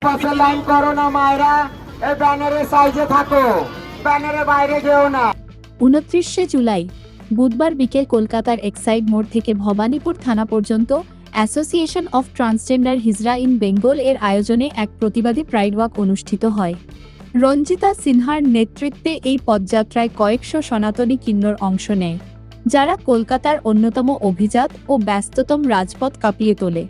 পাশে লাইন করো না মায়েরা, এই ব্যানারের সাইজে থাকো, ব্যানারের বাইরে যেও না। 29শে জুলাই বুধবার বিকেল কলকাতার এক্সাইড মোড় থেকে ভবানীপুর থানা পর্যন্ত association of transgender hijra in Bengal এর আয়োজনে এক প্রতিবাদী প্রাইড ওয়াক অনুষ্ঠিত হয়। রঞ্জিতা সিনহার নেতৃত্বে এই পদযাত্রায় কয়েকশো সনাতনী কিন্নর অংশ নেয়, যারা কলকাতার অন্যতম অভিজাত ও ব্যস্ততম রাজপথ কাঁপিয়ে তোলে।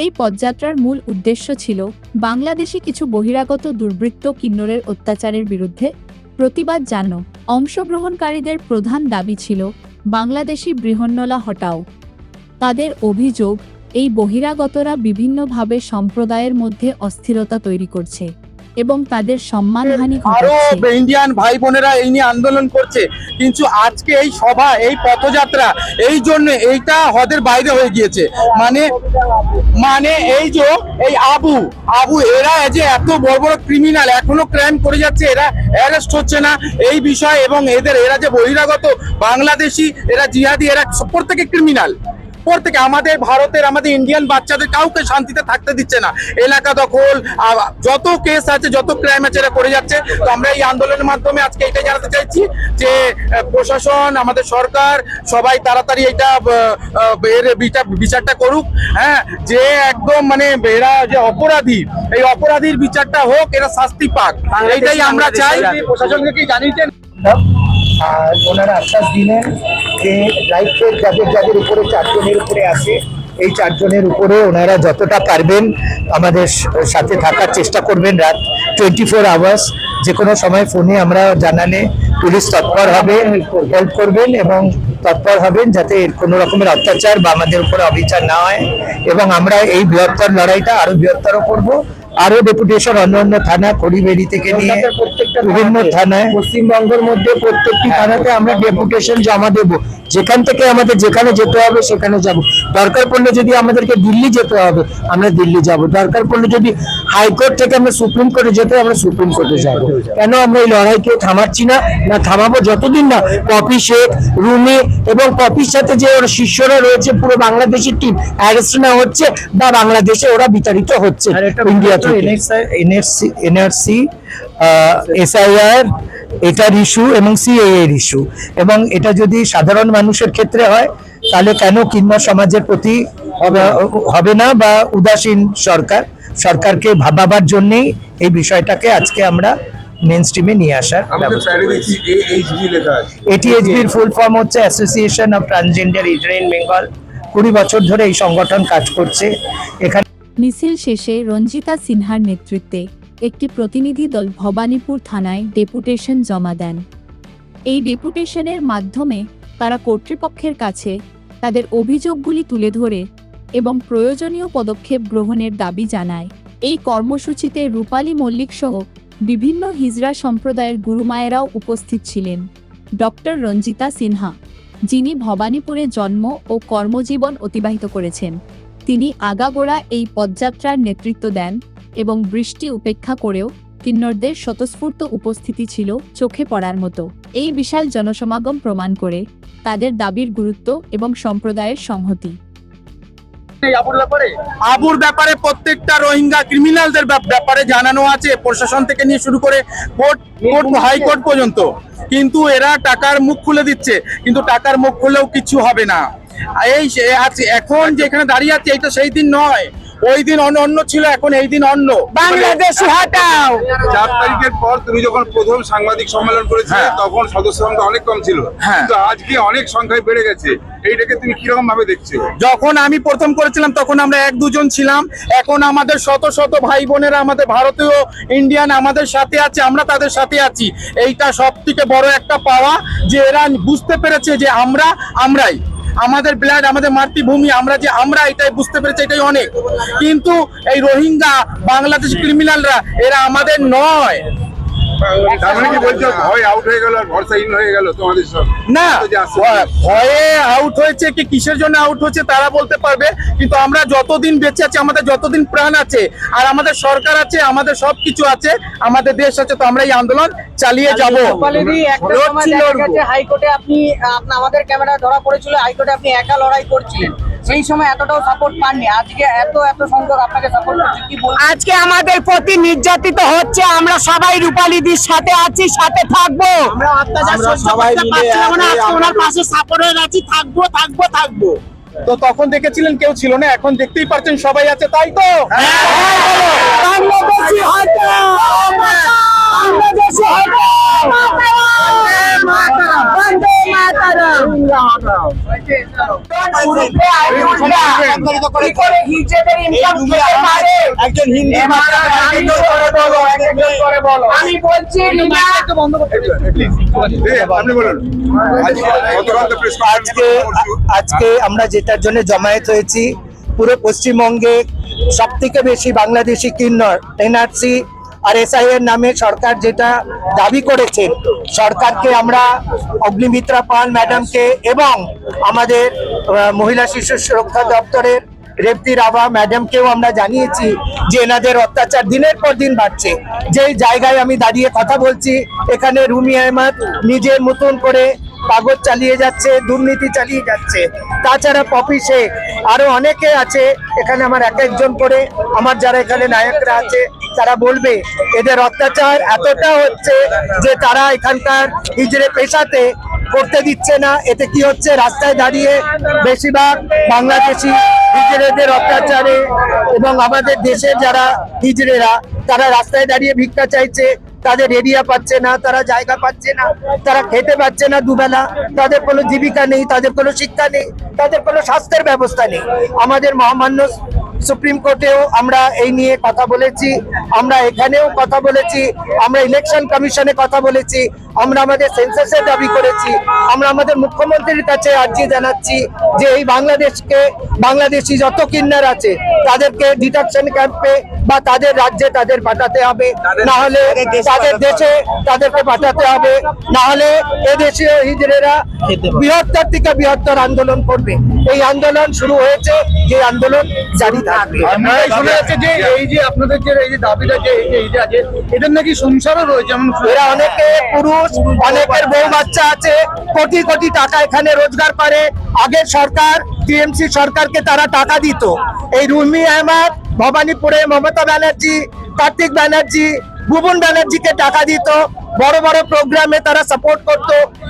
এই পদযাত্রার মূল উদ্দেশ্য ছিল বাংলাদেশি কিছু বহিরাগত দুর্বৃত্ত কিন্নরের অত্যাচারের বিরুদ্ধে প্রতিবাদ জানানো। অংশগ্রহণকারীদের প্রধান দাবি ছিল বাংলাদেশি বৃহন্নলা হটাও। তাদের অভিযোগ, এই বহিরাগতরা বিভিন্নভাবে সম্প্রদায়ের মধ্যে অস্থিরতা তৈরি করছে এবং তাদের সম্মানহানি ঘটাচ্ছে। ইন্ডিয়ান ভাই বোনেরা এই নিয়ে আন্দোলন করছে, কিন্তু আজকে এই সভা, এই পথযাত্রা, এই জন্য এইটা হদের বাইরে হয়ে গিয়েছে। মানে এই যে এই আবু এরা যে এত বড় বড় ক্রিমিনাল এখনো ক্রাইম করে যাচ্ছে, এরা অ্যারেস্ট হচ্ছে না এই বিষয়, এবং এরা যে বহিরাগত বাংলাদেশি, এরা জিহাদি, এরা প্রত্যেকে ক্রিমিনাল। প্রত্যেকে আমাদের ভারতের, আমাদের ইন্ডিয়ান বাচ্চাদের কাউকে শান্তিতে থাকতে দিচ্ছে না। এলাকা দখল, যত কেস আছে, যত ক্রাইম আছে এরা করে যাচ্ছে। তো আমরা এই আন্দোলনের মাধ্যমে আজকে এটাই জানাতে চাইছি যে প্রশাসন, আমাদের সরকার সবাই তাড়াতাড়ি এটা বিচারটা করুক। হ্যাঁ, যে একদম মানে এরা যে অপরাধী, এই অপরাধীর বিচারটা হোক, এরা শাস্তি পাক, এইটাই আমরা চাই। প্রশাসনকে কি জানিয়েছেন? আর ওনারা আশ্বাস দিলেন যে লাইফের যাদের উপরে 4 জনের উপরে আছে, এই 4 জনের উপরে ওনারা যতটা পারবেন আমাদের সাথে থাকার চেষ্টা করবেন। রাত 24 আওয়ার্স যে কোনো সময় ফোনে আমরা জানালে পুলিশ তৎপর হবে, হেল্প করবেন এবং তৎপর হবেন যাতে কোনো রকমের অত্যাচার বা আমাদের উপরে অবিচার না হয়। এবং আমরা এই বৃহত্তর লড়াইটা আরো বৃহত্তর করব। আরো ডেপুটেশন অন্য থানা, খড়িবেড়ি থেকে নিয়ে প্রত্যেকটা বিভিন্ন থানায়, পশ্চিমবঙ্গের মধ্যে প্রত্যেকটি থানাতে আমরা ডেপুটেশন জমা দেব। যেখান থেকে আমাদের যেখানে যেতে হবে সেখানে যাব। দরকার পড়লে যদি আমাদেরকে দিল্লি যেতে হবে আমরা দিল্লি যাব। দরকার পড়লে যদি হাইকোর্ট থেকে আমরা সুপ্রিম কোর্টে যেতে আমরা সুপ্রিম কোর্টে যাব। কেন আমরা এই লড়াইকে থামাচ্ছি না, থামাবো যতদিন না পপি শেখ, রুমি এবং পপির সাথে যে ওর শিষ্যরা রয়েছে পুরো বাংলাদেশের টিম অ্যারেস্ট না হচ্ছে বা বাংলাদেশে ওরা বিতাড়িত হচ্ছে ইন্ডিয়া থেকে। এনআরসি, এসআইআর, এটার ইস্যু এবং সিএএ এর ইস্যু, এবং এটা যদি সাধারণ মানুষের ক্ষেত্রে হয় তাহলে কেন কিন্নর সমাজের প্রতি হবে না বা উদাসীন সরকারকে ভাবাবার জন্যই এই বিষয়টাকে আজকে আমরা মেন স্ট্রিমে নিয়ে আসার ব্যবস্থা করেছি। এটিএইচবির ফুল ফর্ম হচ্ছে association of transgender hijra in Bengal. 20 বছর ধরে এই সংগঠন কাজ করছে। এখানে মিছিল শেষে রঞ্জিতা সিনহার নেতৃত্বে একটি প্রতিনিধি দল ভবানীপুর থানায় ডেপুটেশন জমা দেন। এই ডেপুটেশনের মাধ্যমে তারা কর্তৃপক্ষের কাছে তাদের অভিযোগগুলি তুলে ধরে এবং প্রয়োজনীয় পদক্ষেপ গ্রহণের দাবি জানায়। এই কর্মসূচিতে রূপালী মল্লিক সহ বিভিন্ন হিজড়া সম্প্রদায়ের গুরুমায়েরাও উপস্থিত ছিলেন। ডক্টর রঞ্জিতা সিনহা, যিনি ভবানীপুরে জন্ম ও কর্মজীবন অতিবাহিত করেছেন, তিনি আগাগোড়া এই পদযাত্রার নেতৃত্ব দেন এবং বৃষ্টি উপেক্ষা করেও কিন্নরদের স্বতঃস্ফূর্ত উপস্থিতি ছিল চোখে পড়ার মতো। এই বিশাল জনসমাগম প্রমাণ করে তাদের দাবির গুরুত্ব এবং সম্প্রদায়ের সংহতি। আবুর ব্যাপারে প্রত্যেকটা রোহিঙ্গা ক্রিমিনালদের ব্যাপারে জানানো আছে, প্রশাসন থেকে নিয়ে শুরু করে হাইকোর্ট পর্যন্ত। কিন্তু এরা টাকার মুখ খুলে দিচ্ছে, কিন্তু টাকার মুখ খুলেও কিছু হবে না। এই এখন যেখানে দাঁড়িয়ে আছে এটা সেই দিন নয়, ওই দিন অন্য ছিল, এখন এই দিন অন্য। বাংলাদেশি হটাও। 4 তারিখের পর তুমি যখন প্রথম সাংবাদিক সম্মেলন করেছিলে তখন সদস্য সংখ্যা অনেক কম ছিল, কিন্তু আজকে অনেক সংখ্যায় বেড়ে গেছে। এইটাকে তুমি কিরকম ভাবে দেখছো? যখন আমি প্রথম করেছিলাম তখন আমরা 1-2 জন ছিলাম, এখন আমাদের শত শত ভাই বোনেরা, আমাদের ভারতীয়, ইন্ডিয়ান আমাদের সাথে আছে, আমরা তাদের সাথে আছি। এইটা সব থেকে বড় একটা পাওয়া যে এরা বুঝতে পেরেছে যে আমরাই, আমাদের ব্লাড, আমাদের মাতৃভূমি, আমরা এটাই বুঝতে পেরেছি, এটাই অনেক। কিন্তু এই রোহিঙ্গা বাংলাদেশ ক্রিমিনালরা এরা আমাদের নয়। তার মানে কি বলছো ভয় আউট হয়ে গেল আর ভরসাহীন হয়ে গেল তোমাদের সব? না, ভয়ে আউট হয়েছে কি কিসের জন্য আউট হচ্ছে তারা বলতে পারবে, কিন্তু আমরা যতদিন বেঁচে আছি, আমাদের যতদিন প্রাণ আছে আর আমাদের সরকার আছে, আমাদের সবকিছু আছে, আমাদের দেশ আছে, তো আমরা এই আন্দোলন চালিয়ে যাব। হাইকোর্টে আপনি আমাদের ক্যামেরা ধরা পড়েছিল, হাইকোর্টে আপনি একা লড়াই করছিলেন, সেই সময় এতটাও সাপোর্ট পাননি, আজকে এত সংখ্যক আপনাকে সাপোর্ট করছে, কি বলবেন? আজকে আমাদের প্রতি নির্যাতিত হচ্ছে, আমরা সবাই রূপালীদির সাথে আছি, সাথে থাকবো। আমরা সবাই ওনার পাশে সাপোর্ট হয়ে গেছি, থাকবো। তো তখন দেখেছিলেন কেউ ছিল না, এখন দেখতেই পাচ্ছেন সবাই আছে, তাই তো? বাংলাদেশি হয়তো, বাংলাদেশি হয়তো, বন্দে মাতরম। কি করে হিজড়েদের ইনকাম খেতে পারে? একজন হিন্দি আমি বলছি আপনি বলুন গতকাল তো প্রেস আজকে আমরা যেটার জন্য জমায়েত হয়েছি, পুরো পশ্চিমবঙ্গে সব থেকে বেশি বাংলাদেশি কিন্নর এনআরসি আর এসআইয়ের নামে সরকার যেটা দাবি করেছেন, সরকারকে আমরা অগ্নিমিত্রা পাল ম্যাডামকে এবং আমাদের মহিলা শিশু সুরক্ষা দপ্তরের রেবতী রাভা ম্যাডামকেও আমরা জানিয়েছি যে এনাদের অত্যাচার দিনের পর দিন বাড়ছে। যেই জায়গায় আমি দাঁড়িয়ে কথা বলছি, এখানে রুমি আহমদ নিজের মতন করে কাগজ চালিয়ে যাচ্ছে, দুর্নীতি চালিয়ে যাচ্ছে। তাছাড়া পপি শেখ, আরো অনেকে আছে এখানে, আমার এক একজন করে আমার যারা এখানে নায়করা আছে তারা বলবে এদের অত্যাচার এতটা হচ্ছে যে তারা এখানকার হিজড়ে পেশাতে করতে দিচ্ছে না। এতে কি হচ্ছে, রাস্তায় দাঁড়িয়ে বেশিরভাগ বাংলাদেশি হিজড়েদের অত্যাচারে এবং আমাদের দেশের যারা হিজড়েরা তারা রাস্তায় দাঁড়িয়ে ভিক্ষা চাইছে, তাদের এরিয়া পাচ্ছে না, তারা জায়গা পাচ্ছে না, তারা খেতে পাচ্ছে না দুবেলা, তাদের কোনো জীবিকা নেই, তাদের কোনো শিক্ষা নেই, তাদের কোনো স্বাস্থ্যের ব্যবস্থা নেই। আমাদের মহামান্য সুপ্রিম কোর্টেও আমরা এই নিয়ে কথা বলেছি, আমরা এখানেও কথা বলেছি, আমরা ইলেকশন কমিশনে কথা বলেছি, আমরা আমাদের সেন্সাসের দাবি করেছি, আমরা আমাদের মুখ্যমন্ত্রীর কাছে আর্জি জানাচ্ছি যে এই বাংলাদেশি যত কিন্নার আছে তাদেরকে ডিটেকশন ক্যাম্পে বা তাদের রাজ্যে তাদের পাঠাতে হবে, না হলে তাদের দেশে তাদেরকে পাঠাতে হবে, না হলে এদেশীয় হিজড়েরা বৃহত্তর থেকে বৃহত্তর আন্দোলন করবে। এই আন্দোলন শুরু হয়েছে, যে আন্দোলন জারি থাকবে। আপনারা শুনে যাচ্ছে যে এই যে আপনাদের যে এই যে দাবিটা যে এই যে আছে, এদের নাকি সংসারও রয়েছে, যেমন এরা অনেকে পুরুষ, অনেকের বউ বাচ্চা আছে, কোটি কোটি টাকা এখানে রোজগার করে। আগের সরকার টিএমসি সরকারকে তারা টাকা দিত। এই রুমি আহমদ, ভবানীপুরে মমতা ব্যানার্জি, কার্তিক ব্যানার্জি, ভুবন ব্যানার্জিকে টাকা দিত, বড় বড় প্রোগ্রামে তারা সাপোর্ট করত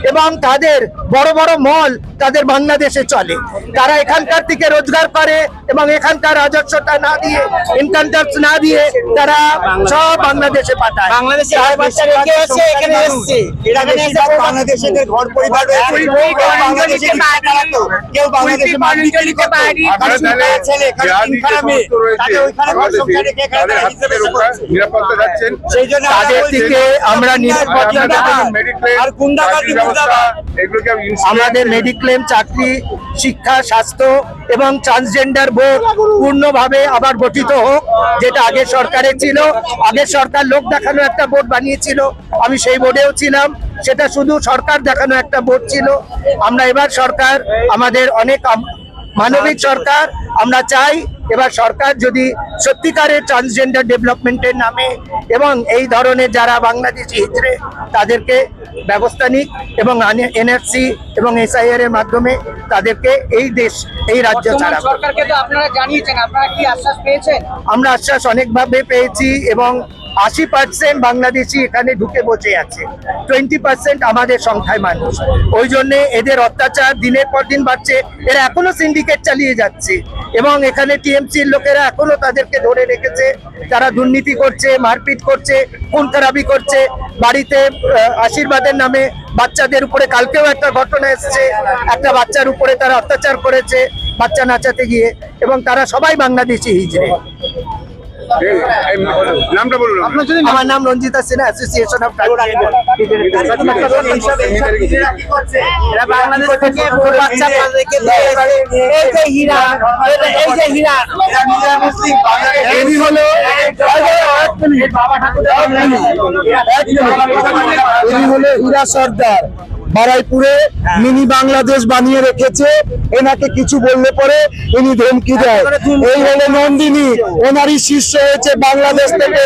এবং তাদের বড় বড় মল তাদের বাংলাদেশে চলে। তারা এখানকার থেকে রোজগার করে এবং এখানকার রাজস্বটা না দিয়ে, ইনকাম ট্যাক্স না দিয়ে তারা সব বাংলাদেশে পাঠায়। বাংলাদেশে এখানে এসছে, এরা বেশিরভাগ বাংলাদেশের ঘর পরিবার রয়েছে, কেউ বাংলাদেশে নিরাপত্তা যাচ্ছেন, সেই জন্য তাদের থেকে আমরা নিরাপত্তা আর গুন্ডাগর্দি আমাদের মেডিক্লেম, চাকরি, শিক্ষা, স্বাস্থ্য এবং ট্রান্সজেন্ডার বোর্ড পূর্ণভাবে আবার গঠিত হোক, যেটা আগের সরকারে ছিল। আগের সরকার লোক দেখানো একটা বোর্ড বানিয়েছিল, আমি সেই বোর্ডেও ছিলাম, সেটা শুধু সরকার দেখানো একটা বোর্ড ছিল। আমরা এবার সরকার আমাদের অনেক মানবিক সরকার, আমরা চাই এবার সরকার যদি সত্যিকারের ট্রান্সজেন্ডার ডেভেলপমেন্টের নামে এবং এই ধরনের যারা বাংলাদেশি হিজড়ে তাদেরকে ব্যবস্থা নিক এবং এনআরসি এবং এসআইআর এর মাধ্যমে তাদেরকে এই দেশ, এই রাজ্য ছাড়া। সরকারকে তো আপনারা জানিয়েছেন, আপনারা কি আশ্বাস পেয়েছেন? আমরা আশ্বাস অনেকভাবে পেয়েছি এবং 80% বাংলাদেশি এখানে ঢুকে বসে আছে, 20% আমাদের সংখ্যায় মানুষ। ওই জন্য এদের অত্যাচার দিনের পর দিন বাড়ছে। এরা এখনো সিন্ডিকেট চালিয়ে যাচ্ছে এবং এখানে টিএমসির লোকেরা এখনো তাদেরকে ধরে রেখেছে। তারা দুর্নীতি করছে, মারপিট করছে, খুন খারাপি করছে। বাড়িতে আশীর্বাদের নামে বাচ্চাদের উপরে, কালকেও একটা ঘটনা এসেছে, একটা বাচ্চার উপরে তারা অত্যাচার করেছে বাচ্চা নাচাতে গিয়ে, এবং তারা সবাই বাংলাদেশি হিজড়ে। নামটা বলুন। আমার নাম রঞ্জিতা সিনহা, অ্যাসোসিয়েশন অফ হীরা সর্দার বারাইপুরে মিনি বাংলাদেশ বানিয়ে রেখেছে। এনাকে কিছু বললে পরে ইনি ধমকি দেয়। এই হলো নন্দিনী, ওনারই শিষ্য হয়েছে বাংলাদেশ থেকে।